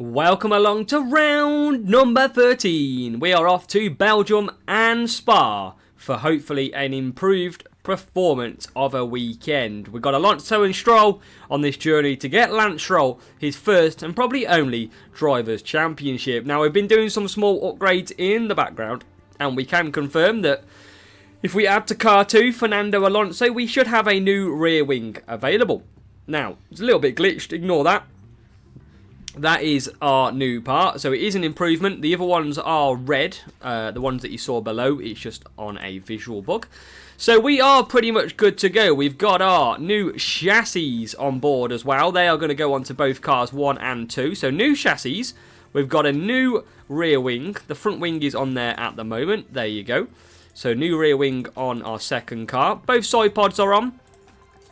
Welcome along to round number 13. We are off to Belgium and Spa for hopefully an improved performance of a weekend. We've got Alonso and Stroll on this journey to get Lance Stroll his first and probably only Drivers' Championship. Now, we've been doing some small upgrades in the background, and we can confirm that if we add to car 2 Fernando Alonso, we should have a new rear wing available. Now, it's a little bit glitched, ignore that. That is our new part, so it is an improvement. The other ones are red, the ones that you saw below. It's just on a visual bug. So we are pretty much good to go. We've got our new chassis on board as well. They are going to go onto both cars 1 and 2. So new chassis. We've got a new rear wing. The front wing is on there at the moment. There you go. So new rear wing on our second car. Both side pods are on.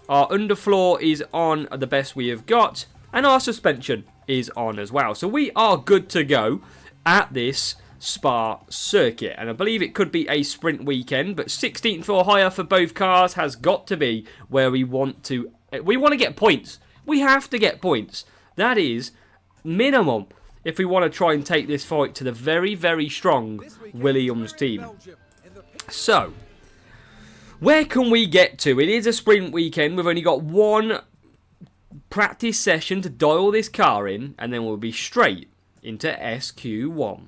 Our underfloor is on the best we have got. And our suspension is on as well. So we are good to go at this Spa circuit. And I believe it could be a sprint weekend, but 16th or higher for both cars has got to be where we want to. We want to get points. We have to get points. That is minimum if we want to try and take this fight to the very, very strong Williams team. So, where can we get to? It is a sprint weekend. We've only got one practice session to dial this car in, and then we'll be straight into SQ1.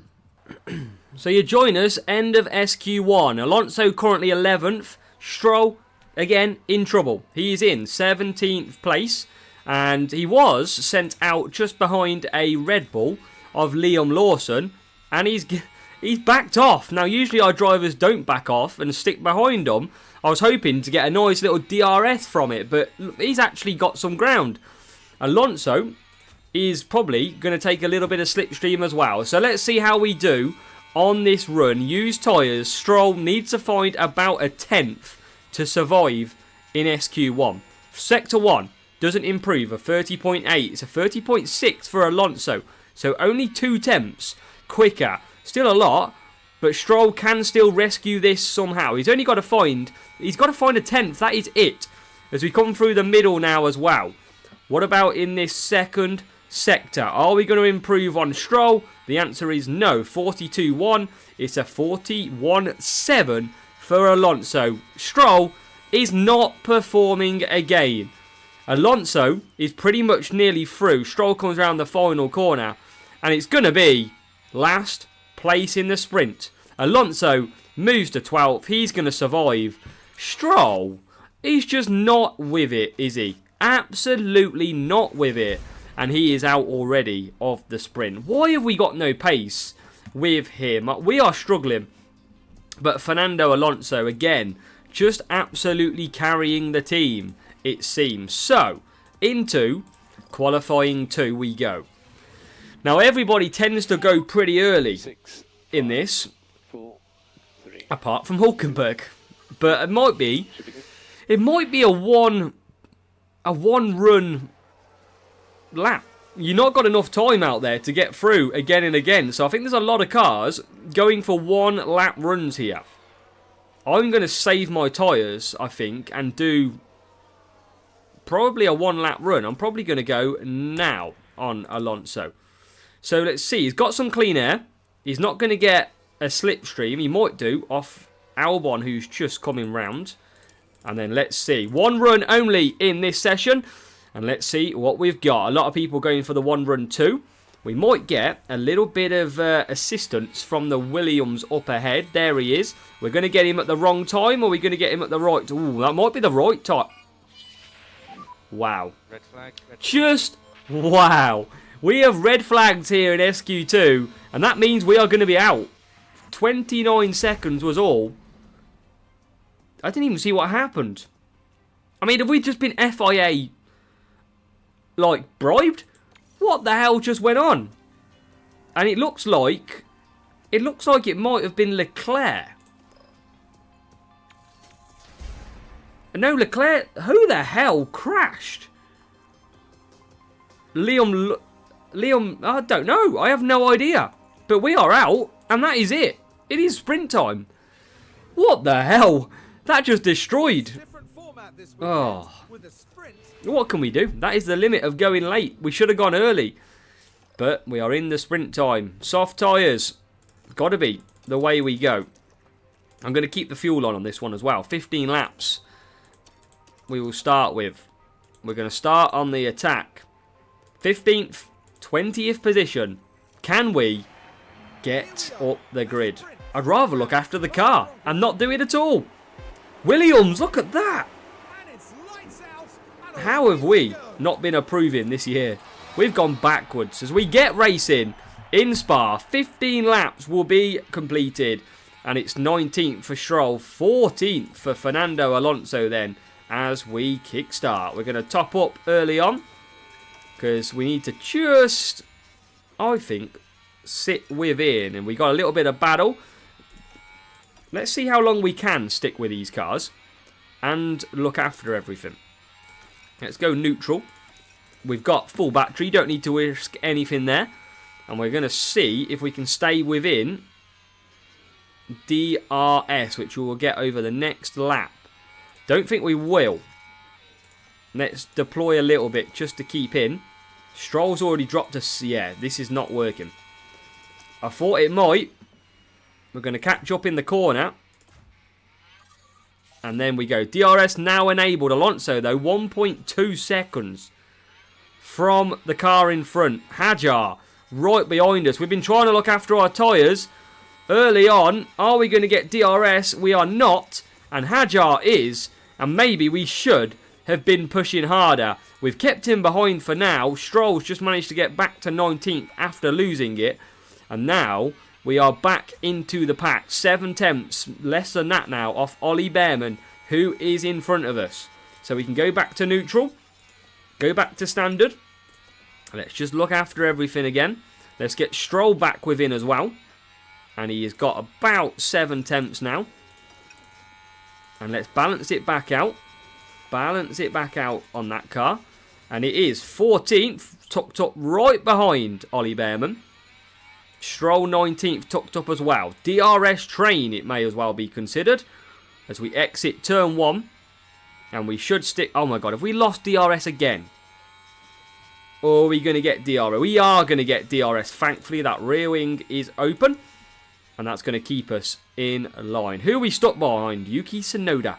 So you join us, end of SQ1. Alonso currently 11th. Stroll, again, in trouble. He is in 17th place, and he was sent out just behind a Red Bull of Liam Lawson, and he's backed off. Now, usually our drivers don't back off and stick behind them. I was hoping to get a nice little DRS from it, but he's actually got some ground. Alonso is probably going to take a little bit of slipstream as well. So let's see how we do on this run. Used tyres. Stroll needs to find about a 10th to survive in SQ1. Sector 1 doesn't improve. A 30.8. It's a 30.6 for Alonso. So only 2 tenths quicker. Still a lot, but Stroll can still rescue this somehow. He's got to find a 10th. That is it. As we come through the middle now as well. What about in this second sector? Are we going to improve on Stroll? The answer is no. 42.1. It's a 41.7 for Alonso. Stroll is not performing again. Alonso is pretty much nearly through. Stroll comes around the final corner, and it's going to be last place in the sprint. Alonso moves to 12th. He's going to survive. Stroll, he's just not with it, is he? Absolutely not with it. And he is out already of the sprint. Why have we got no pace with him? We are struggling. But Fernando Alonso, again, just absolutely carrying the team, it seems. So, into qualifying 2 we go. Now, everybody tends to go pretty early in this, apart from Hulkenberg. But it might be a one run lap. You've not got enough time out there to get through again and again. So I think there's a lot of cars going for 1 lap runs here. I'm going to save my tyres, I think, and do probably a 1 lap run. I'm probably going to go now on Alonso. So let's see. He's got some clean air. He's not going to get a slipstream. He might do off Albon, who's just coming round. And then let's see. 1 run only in this session. And let's see what we've got. A lot of people going for the 1 run too. We might get a little bit of assistance from the Williams up ahead. There he is. We're going to get him at the wrong time, or are we going to get him at the right? Ooh, that might be the right time. Wow. Red flag. Just wow. We have red flags here in SQ2, and that means we are going to be out. 29 seconds was all. I didn't even see what happened. I mean, have we just been FIA, like, bribed? What the hell just went on? And it looks like it might have been Leclerc. No, Leclerc, who the hell crashed? Liam, I don't know. I have no idea. But we are out, and that is it. It is sprint time. What the hell? That just destroyed. Oh. What can we do? That is the limit of going late. We should have gone early. But we are in the sprint time. Soft tyres. Got to be the way we go. I'm going to keep the fuel on this one as well. 15 laps we will start with. We're going to start on the attack. 15th, 20th position. Can we get up the grid? I'd rather look after the car and not do it at all. Williams, look at that. How have we not been improving this year? We've gone backwards. As we get racing in Spa, 15 laps will be completed. And it's 19th for Stroll, 14th for Fernando Alonso then as we kickstart. We're going to top up early on because we need to just, I think, sit within. And we got a little bit of battle. Let's see how long we can stick with these cars and look after everything. Let's go neutral. We've got full battery, don't need to risk anything there. And we're going to see if we can stay within DRS, which we will get over the next lap. Don't think we will. Let's deploy a little bit just to keep in. Stroll's already dropped us. Yeah, this is not working. I thought it might. We're going to catch up in the corner. And then we go. DRS now enabled. Alonso, though, 1.2 seconds from the car in front. Hajar right behind us. We've been trying to look after our tyres early on. Are we going to get DRS? We are not. And Hajar is. And maybe we should have been pushing harder. We've kept him behind for now. Stroll's just managed to get back to 19th after losing it. And now we are back into the pack. 7 tenths, less than that now, off Ollie Behrman, who is in front of us. So we can go back to neutral. Go back to standard. Let's just look after everything again. Let's get Stroll back within as well. And he has got about 7 tenths now. And let's balance it back out. Balance it back out on that car. And it is 14th, tucked up right behind Ollie Behrman. Stroll 19th, tucked up as well. DRS train, it may as well be considered. As we exit turn 1. And we should stick... Oh my god, have we lost DRS again? Or are we going to get DRS? We are going to get DRS. Thankfully, that rear wing is open. And that's going to keep us in line. Who are we stuck behind? Yuki Tsunoda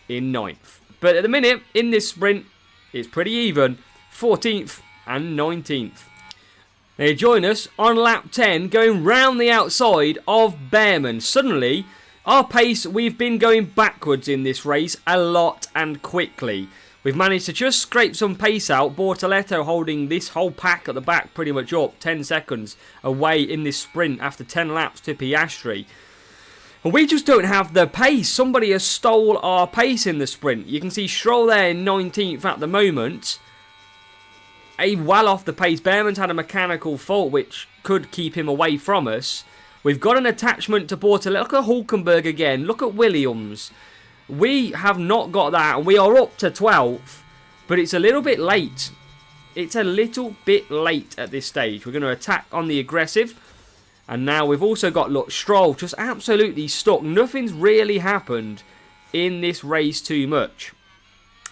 in 9th. But at the minute, in this sprint, it's pretty even. 14th and 19th. They join us on lap 10, going round the outside of Behrman. Suddenly, our pace, we've been going backwards in this race a lot and quickly. We've managed to just scrape some pace out. Bortoleto holding this whole pack at the back pretty much up. 10 seconds away in this sprint after 10 laps to Piastri. And we just don't have the pace. Somebody has stole our pace in the sprint. You can see Stroll there in 19th at the moment. Well off the pace. Behrman's had a mechanical fault which could keep him away from us. We've got an attachment to Bortoleto. Look at Hulkenberg again. Look at Williams. We have not got that, and we are up to 12th, but it's a little bit late. It's a little bit late at this stage. We're going to attack on the aggressive, and now we've also got, look, Stroll just absolutely stuck. Nothing's really happened in this race too much.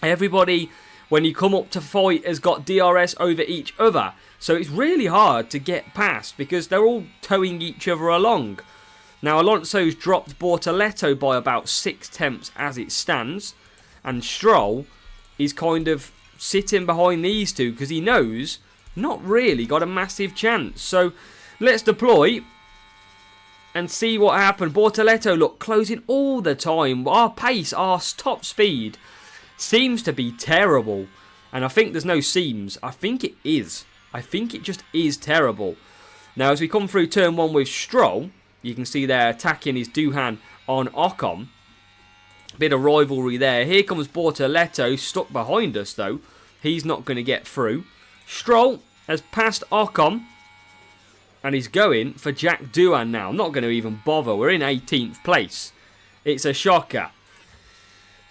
Everybody, when you come up to fight, has got DRS over each other, so it's really hard to get past because they're all towing each other along. Now, Alonso's dropped Bortoleto by about 6 tenths as it stands. And Stroll is kind of sitting behind these two because he knows not really got a massive chance. So, let's deploy and see what happened. Bortoleto, look, closing all the time. Our pace, our top speed seems to be terrible. And I think there's no seams. I think it is. I think it just is terrible. Now, as we come through turn 1 with Stroll... You can see they're attacking his Duhan on Ocon. Bit of rivalry there. Here comes Bortoleto, stuck behind us though. He's not going to get through. Stroll has passed Ocon. And he's going for Jack Doohan now. I'm not going to even bother. We're in 18th place. It's a shocker.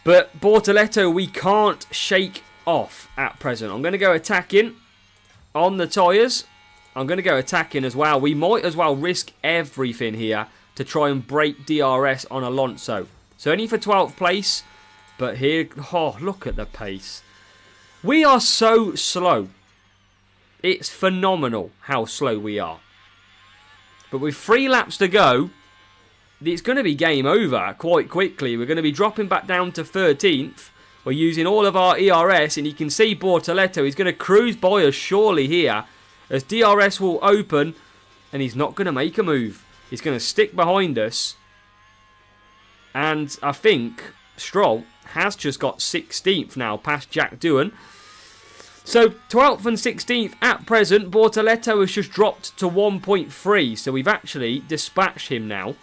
But Bortoleto we can't shake off at present. I'm going to go attacking on the tyres. I'm going to go attacking as well. We might as well risk everything here to try and break DRS on Alonso. So only for 12th place. But here, oh, look at the pace. We are so slow. It's phenomenal how slow we are. But with 3 laps to go, it's going to be game over quite quickly. We're going to be dropping back down to 13th. We're using all of our ERS, and you can see Bortoletto. He's going to cruise by us surely here, as DRS will open, and he's not going to make a move. He's going to stick behind us. And I think Stroll has just got 16th now, past Jack Doohan. So 12th and 16th at present. Bortoletto has just dropped to 1.3. So we've actually dispatched him now,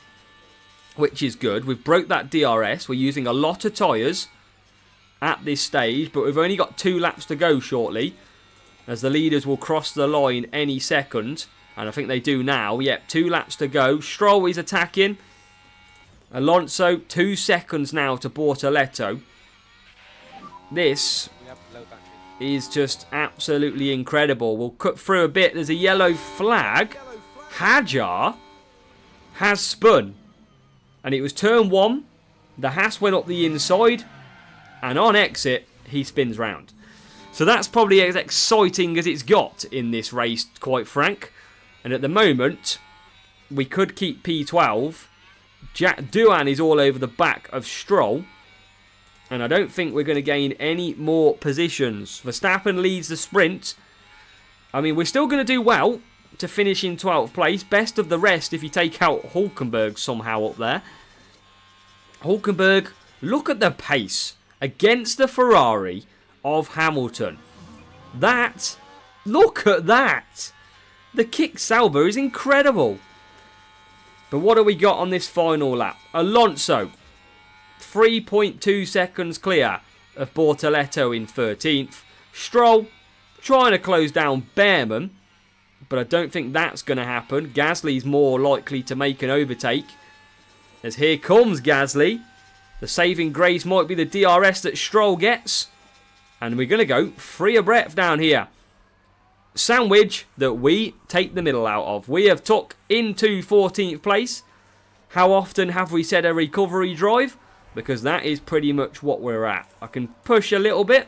which is good. We've broke that DRS. We're using a lot of tyres at this stage, but we've only got 2 laps to go shortly, as the leaders will cross the line any second. And I think they do now. Yep, 2 laps to go. Stroll is attacking. Alonso, 2 seconds now to Bortoletto. This is just absolutely incredible. We'll cut through a bit. There's a yellow flag. Hajar has spun. And it was turn 1. The Haas went up the inside. And on exit, he spins round. So that's probably as exciting as it's got in this race, quite frank. And at the moment, we could keep P12. Jack Doohan is all over the back of Stroll. And I don't think we're going to gain any more positions. Verstappen leads the sprint. I mean, we're still going to do well to finish in 12th place. Best of the rest if you take out Hulkenberg somehow up there. Hulkenberg, look at the pace against the Ferrari of Hamilton. Look at that. The kick Sauber is incredible. But what have we got on this final lap? Alonso, 3.2 seconds clear of Bortoletto in 13th. Stroll trying to close down Behrman, but I don't think that's going to happen. Gasly's more likely to make an overtake, as here comes Gasly. The saving grace might be the DRS that Stroll gets, and we're going to go free of breath down here. Sandwich that we take the middle out of. We have took into 14th place. How often have we said a recovery drive? Because that is pretty much what we're at. I can push a little bit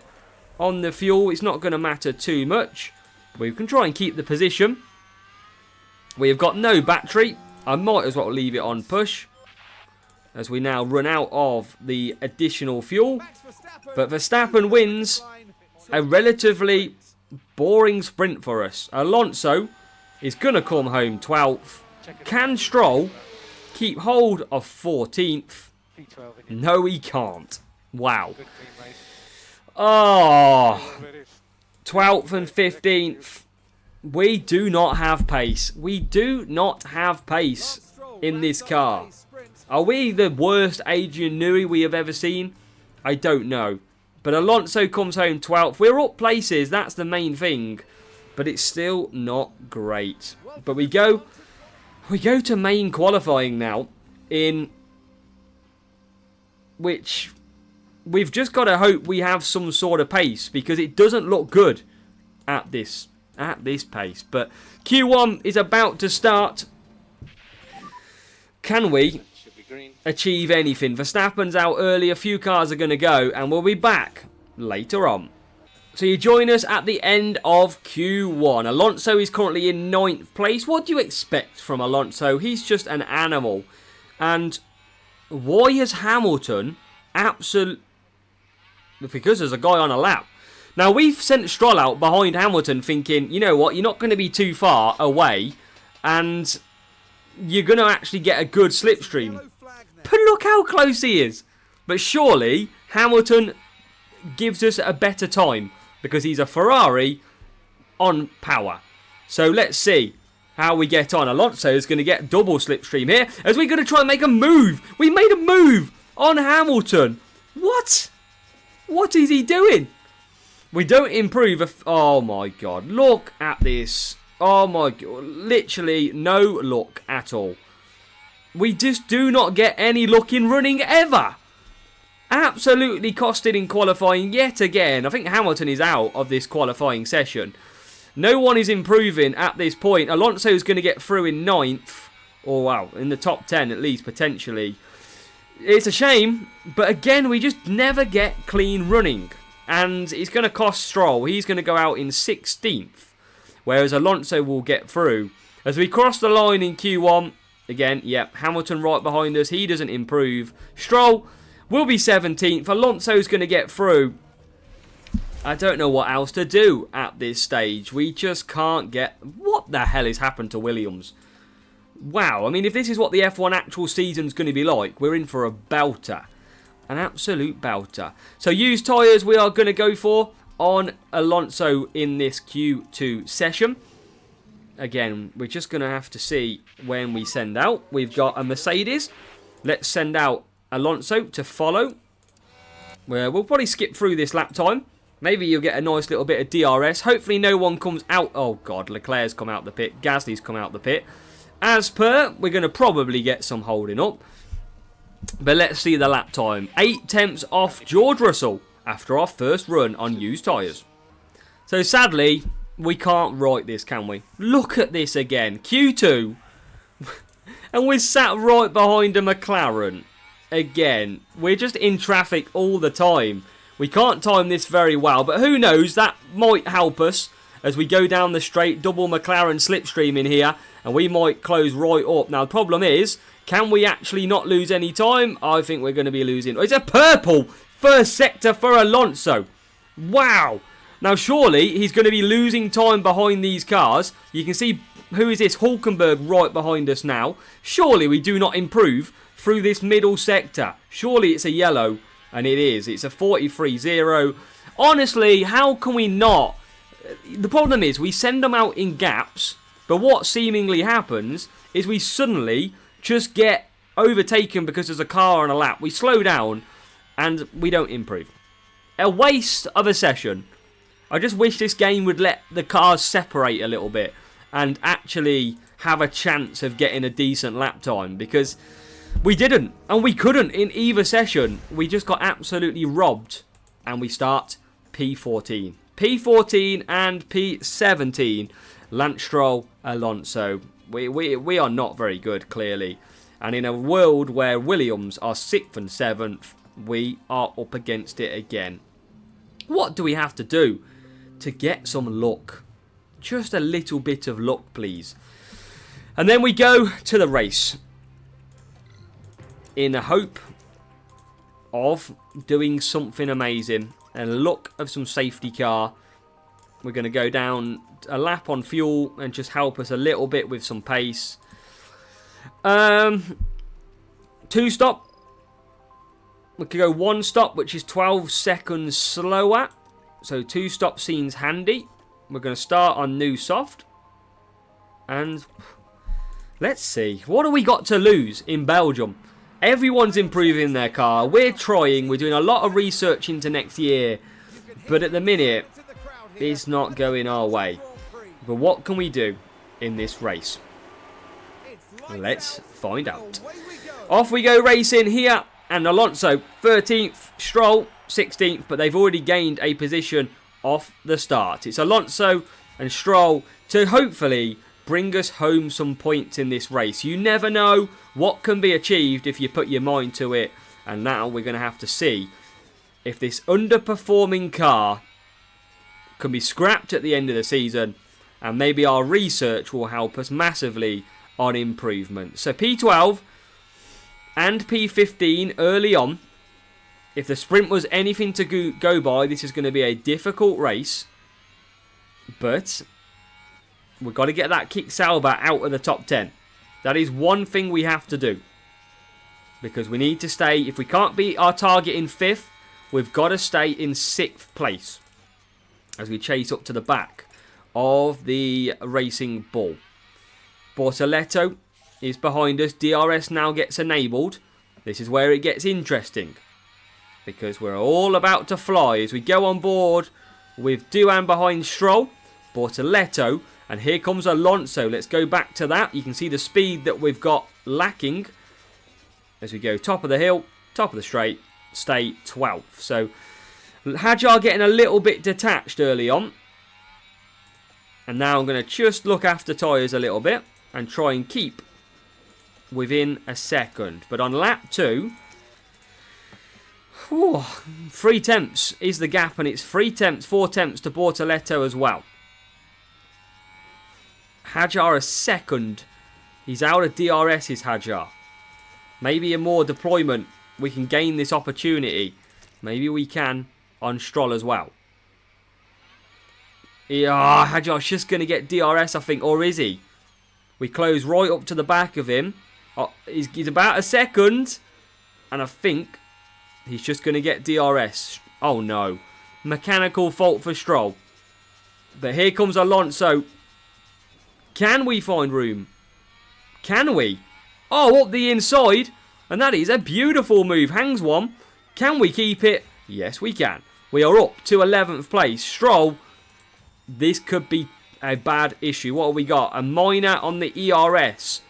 on the fuel. It's not going to matter too much. We can try and keep the position. We have got no battery. I might as well leave it on push, as we now run out of the additional fuel. But Verstappen wins a relatively boring sprint for us. Alonso is going to come home 12th. Can Stroll keep hold of 14th? No, he can't. Wow. Oh, 12th and 15th. We do not have pace. We do not have pace in this car. Are we the worst Adrian Newey we have ever seen? I don't know. But Alonso comes home 12th. We're up places. That's the main thing. But it's still not great. But we go to main qualifying now, in which we've just got to hope we have some sort of pace, because it doesn't look good at this pace. But Q1 is about to start. Can we achieve anything? Verstappen's out early, a few cars are going to go, and we'll be back later on. So you join us at the end of Q1. Alonso is currently in 9th place. What do you expect from Alonso? He's just an animal. And why has Hamilton absolutely... Because there's a guy on a lap. Now, we've sent Stroll out behind Hamilton thinking, you know what, you're not going to be too far away, and you're going to actually get a good slipstream. But look how close he is. But surely Hamilton gives us a better time, because he's a Ferrari on power. So let's see how we get on. Alonso is going to get double slipstream here, as we're going to try and make a move. We made a move on Hamilton. What? What is he doing? We don't improve. Oh my God. Look at this. Oh my God. Literally no luck at all. We just do not get any luck in running ever. Absolutely costed in qualifying yet again. I think Hamilton is out of this qualifying session. No one is improving at this point. Alonso is going to get through in 9th. Or, wow, in the top 10 at least, potentially. It's a shame, but again, we just never get clean running. And it's going to cost Stroll. He's going to go out in 16th. whereas Alonso will get through. As we cross the line in Q1, again, yep, Hamilton right behind us. He doesn't improve. Stroll will be 17th. Alonso's going to get through. I don't know what else to do at this stage. We just can't get... What the hell has happened to Williams? Wow, I mean, if this is what the F1 actual season's going to be like, we're in for a belter. An absolute belter. So used tyres we are going to go for on Alonso in this Q2 session. Again, we're just going to have to see when we send out. We've got a Mercedes. Let's send out Alonso to follow. Where we'll probably skip through this lap time. Maybe you'll get a nice little bit of DRS. Hopefully no one comes out. Oh, God. Leclerc's come out the pit. Gasly's come out the pit. As per, we're going to probably get some holding up. But let's see the lap time. 8 tenths off George Russell after our first run on used tyres. So sadly, we can't write this, can we? Look at this again. Q2. And we're sat right behind a McLaren. Again, we're just in traffic all the time. We can't time this very well, but who knows, that might help us as we go down the straight, double McLaren slipstream in here, and we might close right up. Now, the problem is, can we actually not lose any time? I think we're going to be losing. It's a purple first sector for Alonso. Wow. Now, surely he's going to be losing time behind these cars. You can see, who is this? Hulkenberg right behind us now. Surely we do not improve through this middle sector. Surely it's a yellow. And it is. It's a 43-0. Honestly, how can we not? The problem is we send them out in gaps. But what seemingly happens is we suddenly just get overtaken because there's a car on a lap. We slow down and we don't improve. A waste of a session. I just wish this game would let the cars separate a little bit and actually have a chance of getting a decent lap time, because we didn't, and we couldn't in either session. We just got absolutely robbed, and we start P14. P14 and P17. Lance Stroll, Alonso. We are not very good, clearly. And in a world where Williams are 6th and 7th, we are up against it again. What do we have to do to get some luck? Just a little bit of luck, please. And then we go to the race, in the hope of doing something amazing and luck of some safety car. We're going to go down a lap on fuel and just help us a little bit with some pace. 2 stop. We could go 1 stop, which is 12 seconds slower. So 2 stop seems handy. We're going to start on new soft. And let's see. What do we got to lose in Belgium? Everyone's improving their car. We're trying. We're doing a lot of research into next year. But at the minute, it's not going our way. But what can we do in this race? Let's find out. Off we go racing here. And Alonso, 13th. Stroll, 16th. But they've already gained a position off the start. It's Alonso and Stroll to hopefully bring us home some points in this race. You never know what can be achieved if you put your mind to it. And now we're going to have to see if this underperforming car can be scrapped at the end of the season. And maybe our research will help us massively on improvement. So P12 and P15 early on. If the sprint was anything to go by, this is going to be a difficult race. But we've got to get that Kick Sauber out of the top 10. That is one thing we have to do. Because we need to stay, if we can't beat our target in 5th, we've got to stay in 6th place. As we chase up to the back of the Racing Bull. Bortoletto is behind us. DRS now gets enabled. This is where it gets interesting. Because we're all about to fly as we go on board with Duan behind Stroll. Bortoletto. And here comes Alonso. Let's go back to that. You can see the speed that we've got lacking. As we go top of the hill, top of the straight, stay 12th. So Hadjar getting a little bit detached early on. And now I'm going to just look after tyres a little bit and try and keep within a second. But on lap 2, 3 tenths is the gap, and it's 3 tenths, 4 tenths to Bortoletto as well. Hajar a second. He's out of DRS, is Hajar. Maybe a more deployment. We can gain this opportunity. Maybe we can on Stroll as well. Yeah, Hajar's just going to get DRS, I think. Or is he? We close right up to the back of him. Oh, he's about a second. And I think he's just going to get DRS. Oh, no. Mechanical fault for Stroll. But here comes Alonso. Can we find room? Can we? Oh, up the inside. And that is a beautiful move. Hangs one. Can we keep it? Yes, we can. We are up to 11th place. Stroll, this could be a bad issue. What have we got? A minor on the ERS.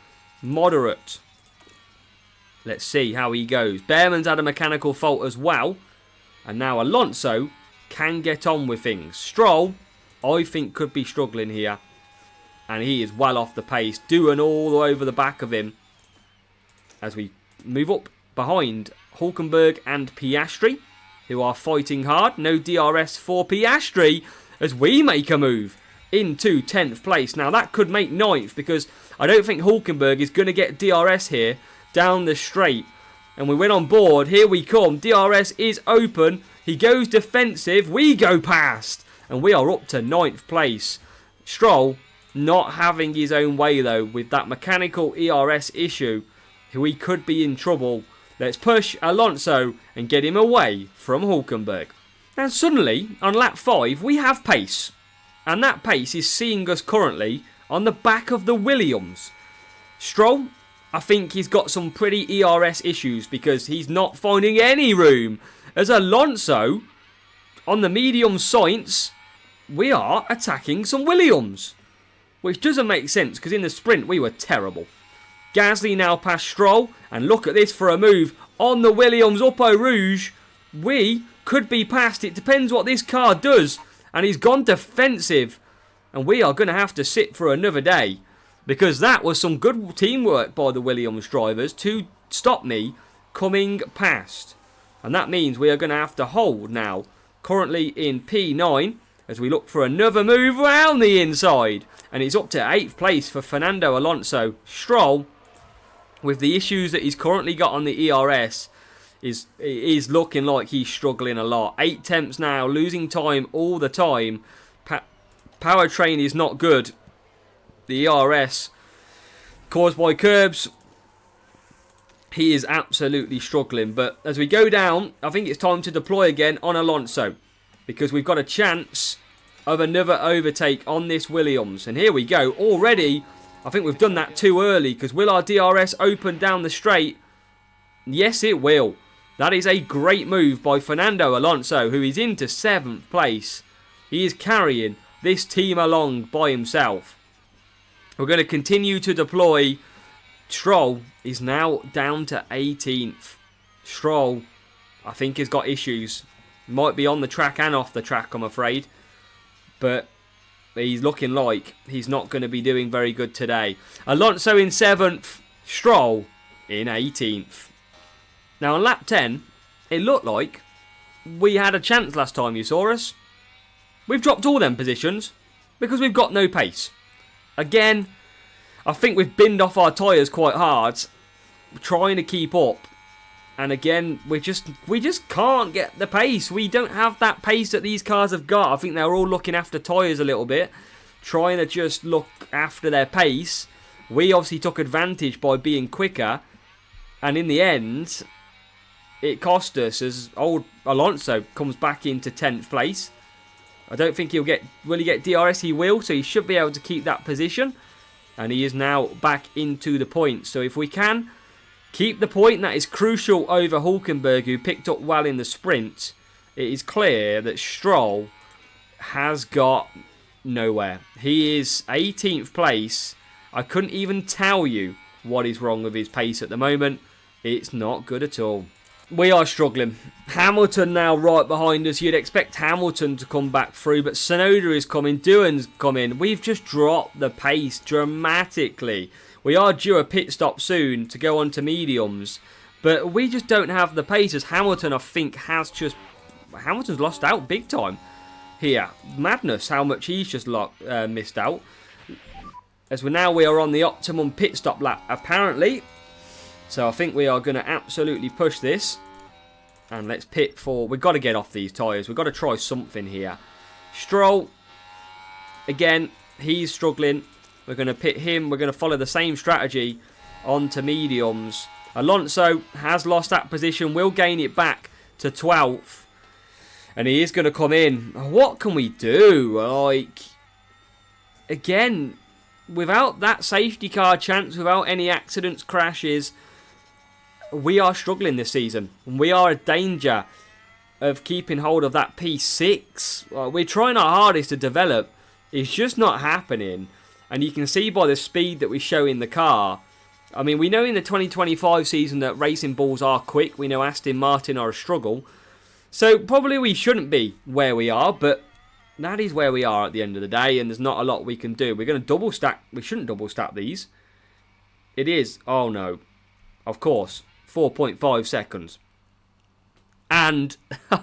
Moderate. Let's see how he goes. Behrman's had a mechanical fault as well. And now Alonso can get on with things. Stroll, I think, could be struggling here. And he is well off the pace. Doing all over the back of him. As we move up behind Hulkenberg and Piastri, who are fighting hard. No DRS for Piastri as we make a move into 10th place. Now that could make 9th because I don't think Hulkenberg is going to get DRS here down the straight. And we went on board. Here we come. DRS is open. He goes defensive. We go past. And we are up to 9th place. Stroll not having his own way though with that mechanical ERS issue. We could be in trouble. Let's push Alonso and get him away from Hulkenberg. Now suddenly, on lap 5, we have pace. And that pace is seeing us currently on the back of the Williams. Stroll, I think he's got some pretty ERS issues because he's not finding any room. As Alonso, on the medium Sainz, we are attacking some Williams. Which doesn't make sense because in the sprint we were terrible. Gasly now past Stroll. And look at this for a move on the Williams up Eau Rouge. We could be past. It depends what this car does. And he's gone defensive. And we are going to have to sit for another day. Because that was some good teamwork by the Williams drivers to stop me coming past. And that means we are going to have to hold now. Currently in P9. As we look for another move round the inside. And it's up to 8th place for Fernando Alonso. Stroll, with the issues that he's currently got on the ERS, is looking like he's struggling a lot. 8 temps now, losing time all the time. Powertrain is not good. The ERS, caused by curbs, he is absolutely struggling. But as we go down, I think it's time to deploy again on Alonso. Because we've got a chance of another overtake on this Williams. And here we go. Already, I think we've done that too early. Because will our DRS open down the straight? Yes, it will. That is a great move by Fernando Alonso, who is into 7th place. He is carrying this team along by himself. We're going to continue to deploy. Stroll is now down to 18th. Stroll, I think, has got issues. Might be on the track and off the track, I'm afraid. But he's looking like he's not going to be doing very good today. Alonso in 7th. Stroll in 18th. Now on lap 10, it looked like we had a chance last time you saw us. We've dropped all them positions because we've got no pace. Again, I think we've binned off our tyres quite hard, trying to keep up. And again, we just can't get the pace. We don't have that pace that these cars have got. I think they're all looking after tyres a little bit, trying to just look after their pace. We obviously took advantage by being quicker, and in the end, it cost us as old Alonso comes back into 10th place. I don't think will he get DRS? He will, so he should be able to keep that position. And he is now back into the points. So if we can keep the point, that is crucial over Hulkenberg, who picked up well in the sprint. It is clear that Stroll has got nowhere. He is 18th place. I couldn't even tell you what is wrong with his pace at the moment. It's not good at all. We are struggling. Hamilton now right behind us. You'd expect Hamilton to come back through, but Tsunoda is coming. Doohan's coming. We've just dropped the pace dramatically. We are due a pit stop soon to go on to mediums, but we just don't have the pace as Hamilton, I think, Hamilton's lost out big time here. Madness how much he's just missed out. as we are on the optimum pit stop lap, apparently. So I think we are going to absolutely push this. And let's pit for... We've got to get off these tyres. We've got to try something here. Stroll, again, he's struggling. We're going to pit him. We're going to follow the same strategy onto mediums. Alonso has lost that position. Will gain it back to 12th. And he is going to come in. What can we do? Like, again, without that safety car chance, without any accidents, crashes, we are struggling this season. We are a danger of keeping hold of that P6. We're trying our hardest to develop. It's just not happening. And you can see by the speed that we show in the car. I mean, we know in the 2025 season that racing balls are quick. We know Aston Martin are a struggle. So probably we shouldn't be where we are, but that is where we are at the end of the day, and there's not a lot we can do. We're going to double stack. We shouldn't double stack these. It is. Oh, no. Of course. 4.5 seconds. And a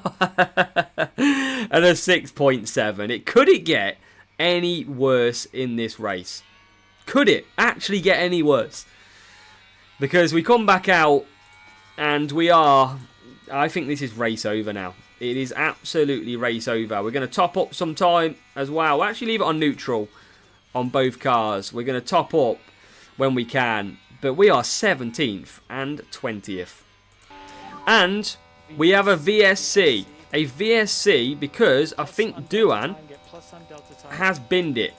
6.7. Could it get any worse in this race? Could it actually get any worse? Because we come back out and we are... I think this is race over now. It is absolutely race over. We're going to top up some time as well. We'll actually leave it on neutral on both cars. We're going to top up when we can. But we are 17th and 20th. And we have a VSC. A VSC because I think Duan has binned it.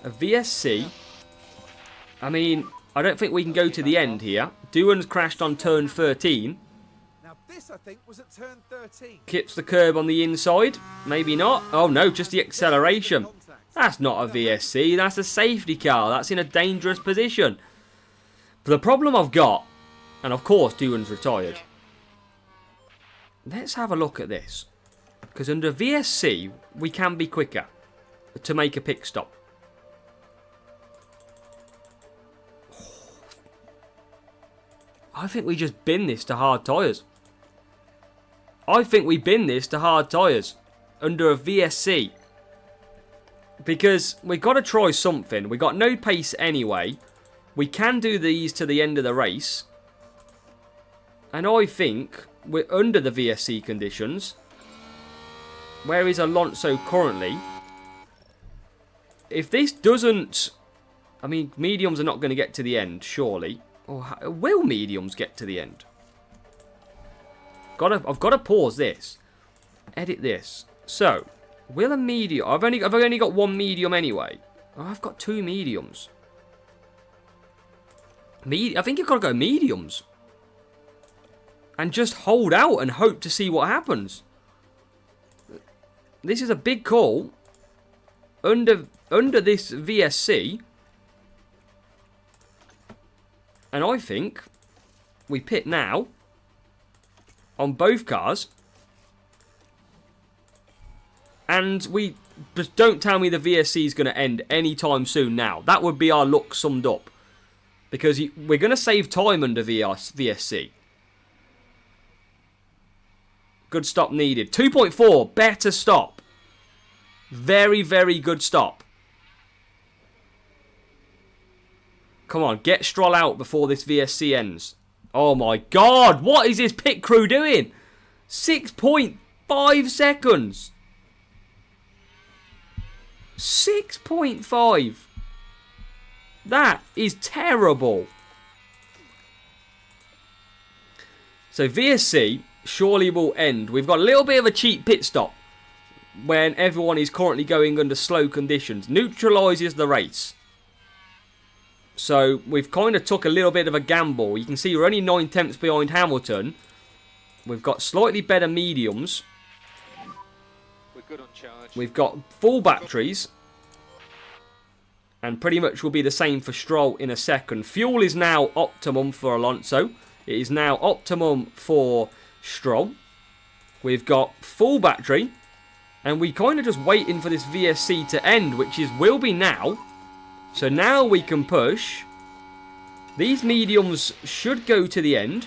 A VSC. I mean, I don't think we can go to the end here. Duan's crashed on turn 13. This, I think, was at turn 13. Kips the curb on the inside. Maybe not. Oh, no, just the acceleration. That's not a VSC. That's a safety car. That's in a dangerous position. But the problem I've got, and of course, Duan's retired. Let's have a look at this. Because under VSC, we can be quicker to make a pit stop. I think we just bin this to hard tyres. I think we bin this to hard tyres under a VSC. Because we've got to try something. We've got no pace anyway. We can do these to the end of the race. And I think we're under the VSC conditions. Where is Alonso currently? If this doesn't... I mean, mediums are not going to get to the end, surely. Or will mediums get to the end? I've got to pause this. Edit this. So, will a medium... I've only got one medium anyway. Oh, I've got two mediums. I think you've got to go mediums. And just hold out and hope to see what happens. This is a big call. Under this VSC. And I think we pit now. On both cars. And we... Just don't tell me the VSC is going to end anytime soon now. That would be our luck summed up. Because we're going to save time under VSC. Good stop needed. 2.4. Better stop. Very, very good stop. Come on. Get Stroll out before this VSC ends. Oh my God. What is this pit crew doing? 6.5 seconds. 6.5. That is terrible. So VSC surely will end. We've got a little bit of a cheap pit stop when everyone is currently going under slow conditions. Neutralises the race. So we've kind of took a little bit of a gamble. You can see we're only 9 tenths behind Hamilton. We've got slightly better mediums. We're good on charge. We've got full batteries. And pretty much will be the same for Stroll in a second. Fuel is now optimum for Alonso. It is now optimum for Stroll. We've got full battery. And we kind of just waiting for this VSC to end, which will be now. So now we can push. These mediums should go to the end.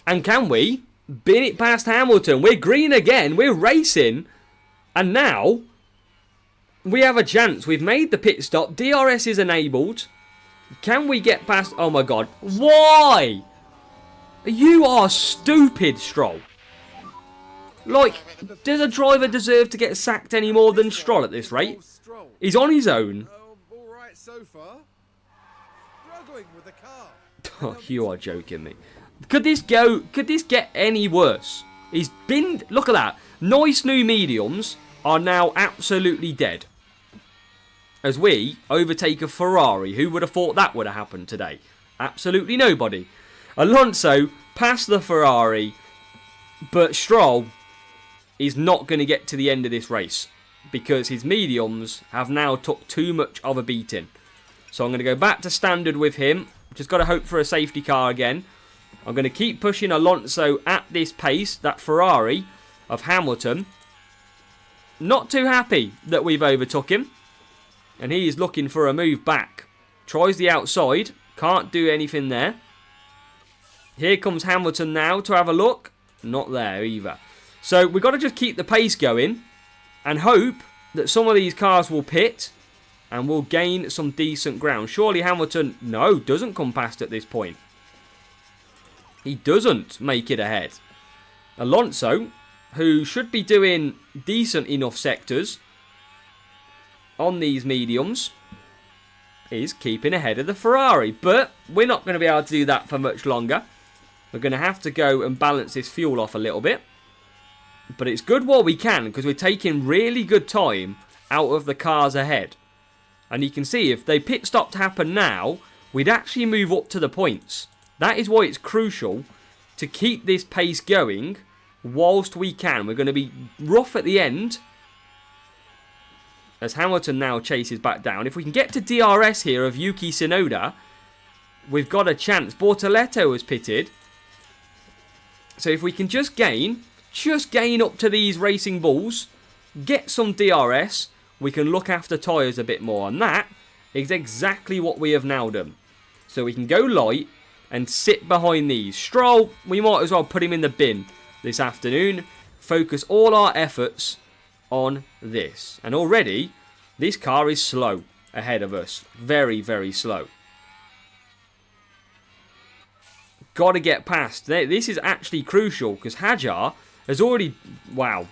And can we bin it past Hamilton? We're green again. We're racing. And now... we have a chance. We've made the pit stop. DRS is enabled. Can we get past... Oh, my God. Why? You are stupid, Stroll. Like, does a driver deserve to get sacked any more than Stroll at this rate? He's on his own. All right so far. Struggling with the car. Oh, you are joking me. Could this get any worse? He's been... Look at that. Nice new mediums are now absolutely dead. As we overtake a Ferrari. Who would have thought that would have happened today? Absolutely nobody. Alonso passed the Ferrari, but Stroll is not going to get to the end of this race because his mediums have now took too much of a beating. So I'm going to go back to standard with him. Just got to hope for a safety car again. I'm going to keep pushing Alonso at this pace. That Ferrari of Hamilton. Not too happy that we've overtook him. And he is looking for a move back. Tries the outside. Can't do anything there. Here comes Hamilton now to have a look. Not there either. So we've got to just keep the pace going. And hope that some of these cars will pit. And will gain some decent ground. Surely Hamilton, no, doesn't come past at this point. He doesn't make it ahead. Alonso, who should be doing decent enough sectors on these mediums, is keeping ahead of the Ferrari. But we're not going to be able to do that for much longer. We're going to have to go and balance this fuel off a little bit. But it's good while we can, because we're taking really good time out of the cars ahead. And you can see if they pit stop to happen now, we'd actually move up to the points. That is why it's crucial to keep this pace going whilst we can. We're going to be rough at the end as Hamilton now chases back down. If we can get to DRS here of Yuki Tsunoda, we've got a chance. Bortoleto has pitted. So if we can just gain up to these racing bulls, get some DRS, we can look after tyres a bit more. And that is exactly what we have now done. So we can go light and sit behind these. Stroll, we might as well put him in the bin this afternoon. Focus all our efforts on this. And already, this car is slow ahead of us. Very, very slow. Got to get past. This is actually crucial because Hajar has already... Wow.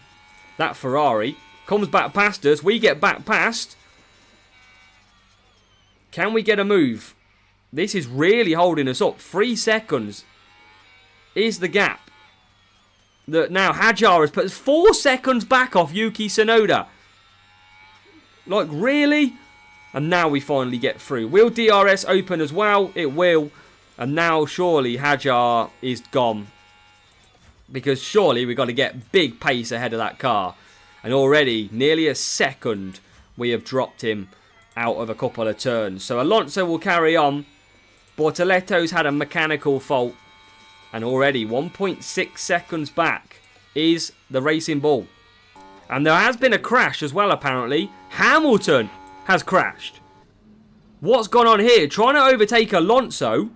That Ferrari comes back past us. We get back past. Can we get a move? This is really holding us up. 3 seconds is the gap that now Hajar has put us 4 seconds back off Yuki Tsunoda. Like, really? And now we finally get through. Will DRS open as well? It will. And now surely Hajar is gone. Because surely we've got to get big pace ahead of that car. And already, nearly a second, we have dropped him out of a couple of turns. So Alonso will carry on. Bortoleto's had a mechanical fault. And already 1.6 seconds back is the Racing Bull. And there has been a crash as well, apparently. Hamilton has crashed. What's gone on here? Trying to overtake Alonso.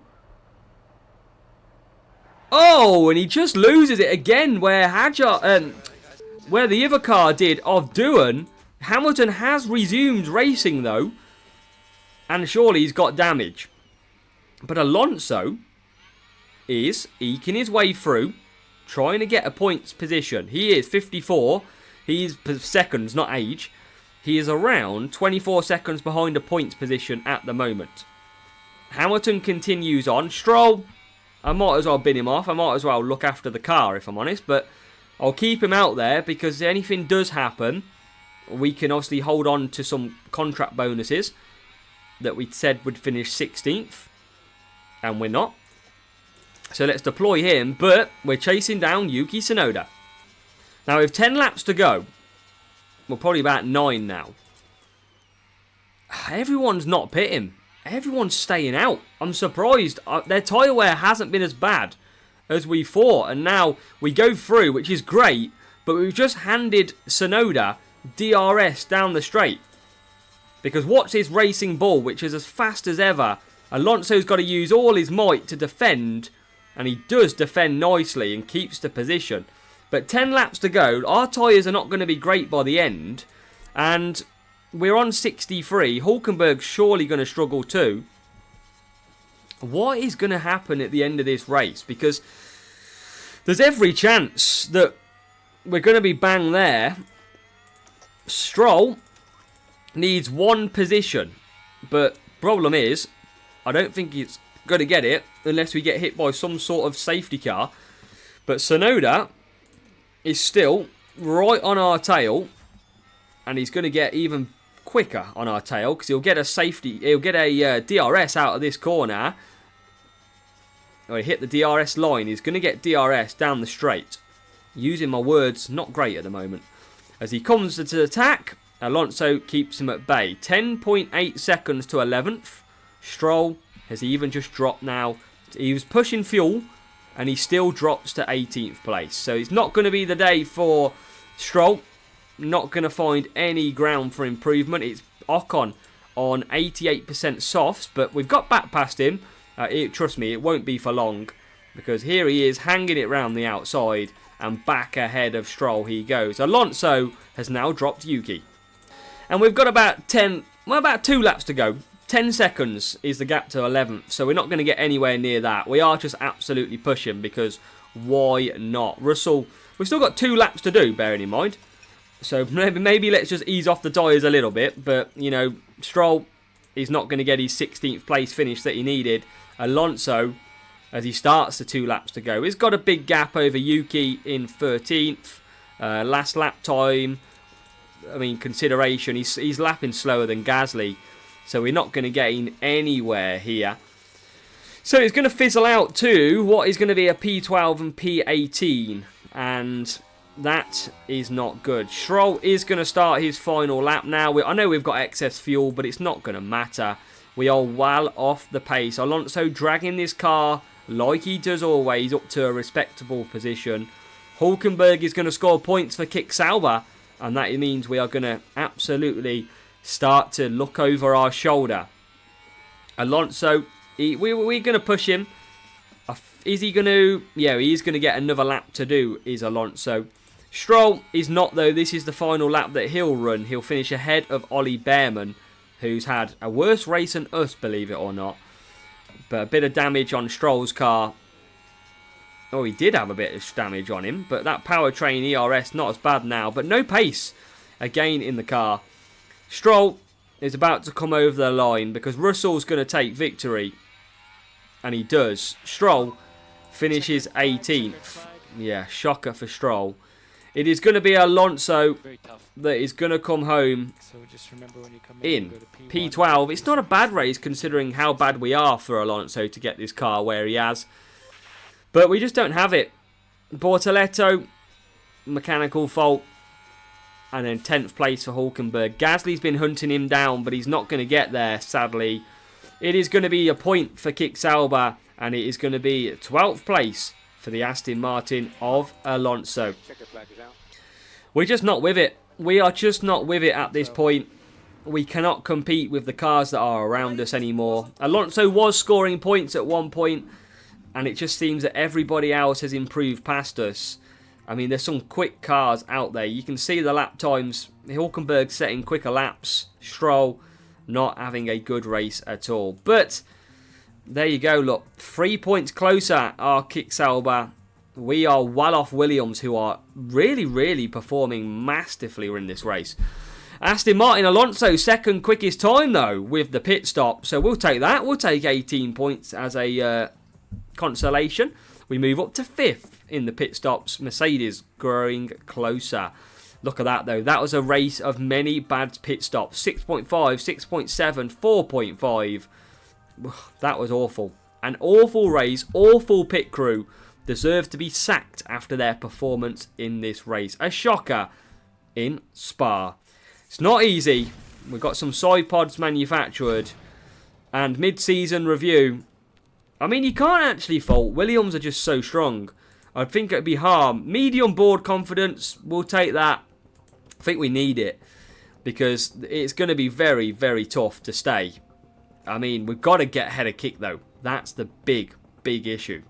Oh, and he just loses it again where Hajar, where the other car did of Doohan. Hamilton has resumed racing though. And surely he's got damage. But Alonso is eking his way through, trying to get a points position. He is 54. He's seconds, not age. He is around 24 seconds behind a points position at the moment. Hamilton continues on. Stroll, I might as well bin him off. I might as well look after the car, if I'm honest. But I'll keep him out there because if anything does happen, we can obviously hold on to some contract bonuses that we said would finish 16th. And we're not. So let's deploy him. But we're chasing down Yuki Tsunoda. Now with 10 laps to go. We're probably about 9 now. Everyone's not pitting. Everyone's staying out. I'm surprised. Their tyre wear hasn't been as bad as we thought. And now we go through, which is great. But we've just handed Tsunoda DRS down the straight. Because watch this Racing Bull, which is as fast as ever. Alonso's got to use all his might to defend. And he does defend nicely and keeps the position. But 10 laps to go. Our tyres are not going to be great by the end. And we're on 63. Hulkenberg's surely going to struggle too. What is going to happen at the end of this race? Because there's every chance that we're going to be bang there. Stroll needs one position. But problem is, I don't think he's going to get it unless we get hit by some sort of safety car. But Tsunoda is still right on our tail. And he's going to get even quicker on our tail because he'll get a safety. He'll get a DRS out of this corner. Or he hit the DRS line. He's going to get DRS down the straight. Using my words, not great at the moment. As he comes to attack, Alonso keeps him at bay. 10.8 seconds to 11th. Stroll has even just dropped now. He was pushing fuel and he still drops to 18th place. So it's not going to be the day for Stroll. Not going to find any ground for improvement. It's Ocon on 88% softs, but we've got back past him. Trust me, it won't be for long, because here he is hanging it round the outside, and back ahead of Stroll he goes. Alonso has now dropped Yuki. And we've got about 2 laps to go. 10 seconds is the gap to 11th, so we're not going to get anywhere near that. We are just absolutely pushing, because why not? Russell, we've still got 2 laps to do, bearing in mind. So maybe let's just ease off the tyres a little bit. But, you know, Stroll is not going to get his 16th place finish that he needed. Alonso, as he starts the 2 laps to go, he's got a big gap over Yuki in 13th. Last lap time, I mean, consideration, he's lapping slower than Gasly. So we're not going to gain anywhere here. So it's going to fizzle out to what is going to be a P12 and P18. And that is not good. Stroll is going to start his final lap now. I know we've got excess fuel, but it's not going to matter. We are well off the pace. Alonso dragging this car like he does always up to a respectable position. Hulkenberg is going to score points for Kick Sauber, and that means we are going to absolutely start to look over our shoulder. Alonso, we're going to push him. Is he going to... Yeah, he's going to get another lap to do, is Alonso. Stroll is not, though. This is the final lap that he'll run. He'll finish ahead of Ollie Behrman, who's had a worse race than us, believe it or not. But a bit of damage on Stroll's car. Oh, he did have a bit of damage on him, but that powertrain ERS not as bad now. But no pace again in the car. Stroll is about to come over the line because Russell's going to take victory. And he does. Stroll finishes 18th. Yeah, shocker for Stroll. It is going to be Alonso that is going to come home in P12. It's not a bad race considering how bad we are for Alonso to get this car where he has. But we just don't have it. Bortoletto, mechanical fault. And then 10th place for Hulkenberg. Gasly's been hunting him down, but he's not going to get there, sadly. It is going to be a point for Kick Sauber, and it is going to be 12th place for the Aston Martin of Alonso. We're just not with it. We are just not with it at this point. We cannot compete with the cars that are around us anymore. Alonso was scoring points at one point, and it just seems that everybody else has improved past us. I mean, there's some quick cars out there. You can see the lap times. Hulkenberg setting quicker laps. Stroll not having a good race at all. But there you go, look. 3 points closer are Kick Sauber. We are well off Williams, who are really, really performing masterfully in this race. Aston Martin Alonso, second quickest time, though, with the pit stop. So we'll take that. We'll take 18 points as a consolation. We move up to 5th in the pit stops. Mercedes growing closer. Look at that, though. That was a race of many bad pit stops. 6.5, 6.7, 4.5. That was awful. An awful race, awful pit crew. Deserve to be sacked after their performance in this race. A shocker in Spa. It's not easy. We've got some soy pods manufactured. And mid-season review. I mean, you can't actually fault. Williams are just so strong. I think it'd be harm. Medium board confidence, we'll take that. I think we need it. Because it's going to be very, very tough to stay. I mean, we've got to get ahead of Kick, though. That's the big, big issue.